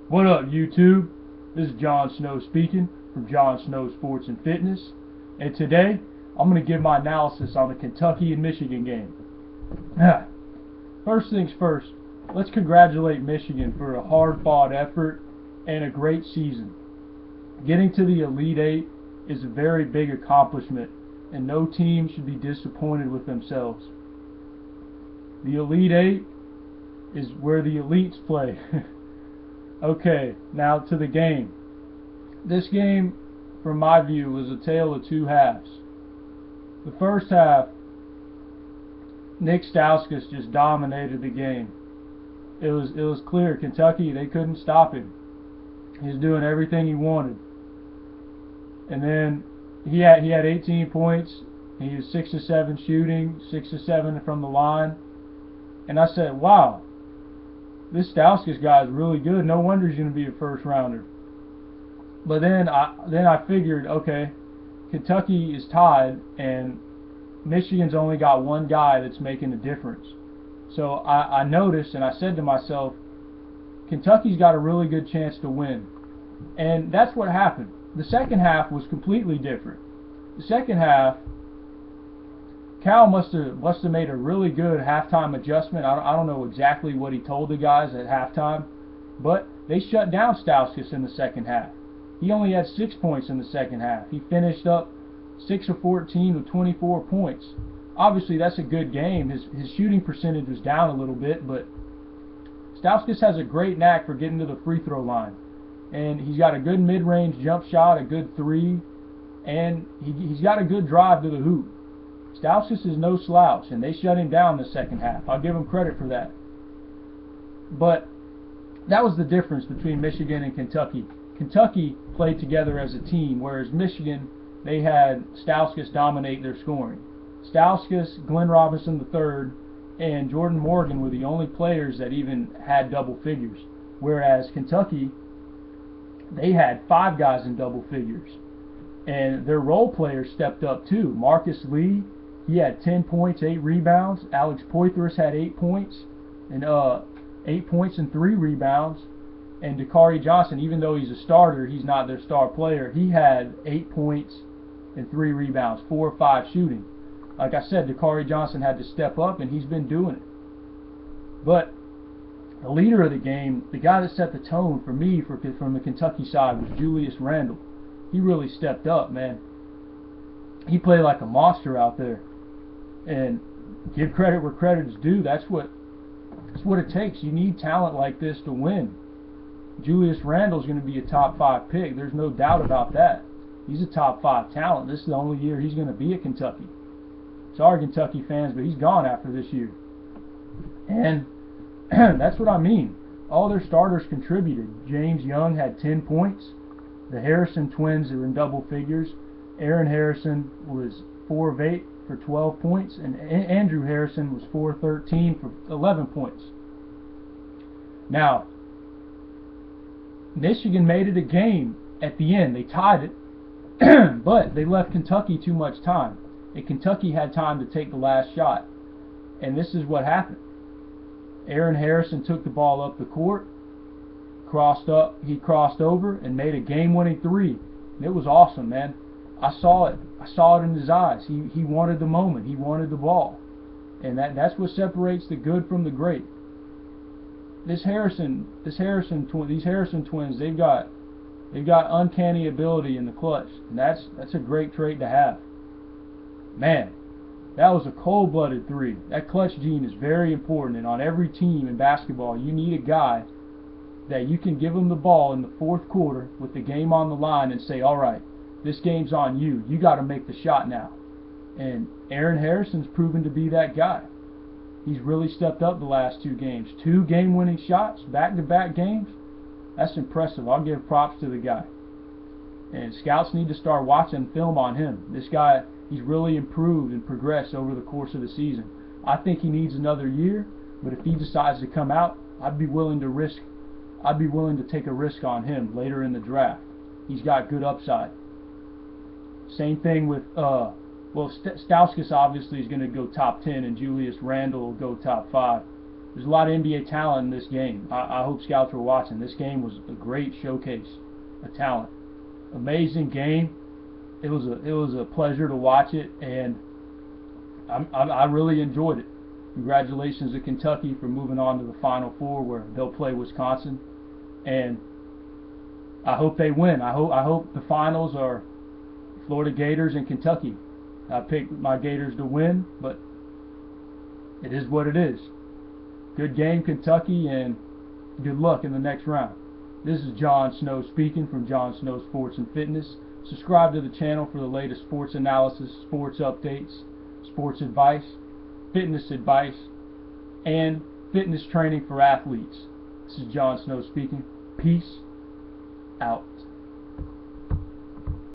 What up, YouTube? This is Jon Snow speaking from Jon Snow Sports and Fitness, and today I'm going to give my analysis on the Kentucky and Michigan game. First things first, let's congratulate Michigan for a hard-fought effort and a great season. Getting to the Elite Eight is a very big accomplishment, and no team should be disappointed with themselves. The Elite Eight is where the elites play. Okay, now to the game. This game, from my view, was a tale of two halves. The first half, Nick Stauskas just dominated the game. It was clear Kentucky, they couldn't stop him. He was doing everything he wanted. And then he had 18 points. He was 6 of 7 shooting, 6 of 7 from the line. And I said, wow, this Stauskas guy is really good. No wonder he's going to be a first rounder. But then I figured, okay, Kentucky is tied and Michigan's only got one guy that's making a difference. So I noticed and I said to myself, Kentucky's got a really good chance to win. And that's what happened. The second half was completely different. The second half, Cal must have made a really good halftime adjustment. I don't know exactly what he told the guys at halftime, but they shut down Stauskas in the second half. He only had 6 points in the second half. He finished up 6 of 14 with 24 points. Obviously, that's a good game. His shooting percentage was down a little bit, but Stauskas has a great knack for getting to the free throw line. And he's got a good mid-range jump shot, a good three, and he's got a good drive to the hoop. Stauskas is no slouch, and they shut him down the second half. I'll give him credit for that. But that was the difference between Michigan and Kentucky. Kentucky played together as a team, whereas Michigan, they had Stauskas dominate their scoring. Stauskas, Glenn Robinson III, and Jordan Morgan were the only players that even had double figures. Whereas Kentucky, they had 5 guys in double figures. And their role players stepped up too. Marcus Lee, he had 10 points, 8 rebounds. Alex Poythress had 8 points, and 8 points and 3 rebounds. And Dakari Johnson, even though he's a starter, he's not their star player. He had 8 points and 3 rebounds, 4 or 5 shooting. Like I said, Dakari Johnson had to step up, and he's been doing it. But the leader of the game, the guy that set the tone for me from the Kentucky side, was Julius Randle. He really stepped up, man. He played like a monster out there. And give credit where credit is due. That's what it takes. You need talent like this to win. Julius Randle's going to be a top 5 pick. There's no doubt about that. He's a top 5 talent. This is the only year he's going to be at Kentucky. Sorry, Kentucky fans, but he's gone after this year. And that's what I mean. All their starters contributed. James Young had 10 points. The Harrison twins are in double figures. Aaron Harrison was 4 of 8 for 12 points, and Andrew Harrison was 4 of 13 for 11 points. Now, Michigan made it a game at the end. They tied it, but they left Kentucky too much time. And Kentucky had time to take the last shot. And this is what happened. Aaron Harrison took the ball up the court, he crossed over and made a game-winning 3. And it was awesome, man. I saw it in his eyes. He wanted the moment. He wanted the ball. And that's what separates the good from the great. These Harrison twins, they've got uncanny ability in the clutch. And that's a great trait to have. Man, that was a cold-blooded 3. That clutch gene is very important, and on every team in basketball, you need a guy that you can give him the ball in the 4th quarter with the game on the line and say, all right, this game's on you. You got to make the shot now. And Aaron Harrison's proven to be that guy. He's really stepped up the last 2 games. 2 game-winning shots, back-to-back games. That's impressive. I'll give props to the guy. And scouts need to start watching film on him. This guy, he's really improved and progressed over the course of the season. I think he needs another year, but if he decides to come out, I'd be willing to take a risk on him later in the draft. He's got good upside. Same thing with Stauskas obviously is going to go top 10, and Julius Randle will go top 5. There's a lot of NBA talent in this game. I hope scouts were watching. This game was a great showcase of talent. Amazing game. It was a pleasure to watch it, and I really enjoyed it. Congratulations to Kentucky for moving on to the Final Four, where they'll play Wisconsin, and I hope they win. I hope the finals are Florida Gators and Kentucky. I picked my Gators to win, but it is what it is. Good game, Kentucky, and good luck in the next round. This is Jon Snow speaking from Jon Snow Sports and Fitness. Subscribe to the channel for the latest sports analysis, sports updates, sports advice, fitness advice, and fitness training for athletes. This is Jon Snow speaking. Peace out.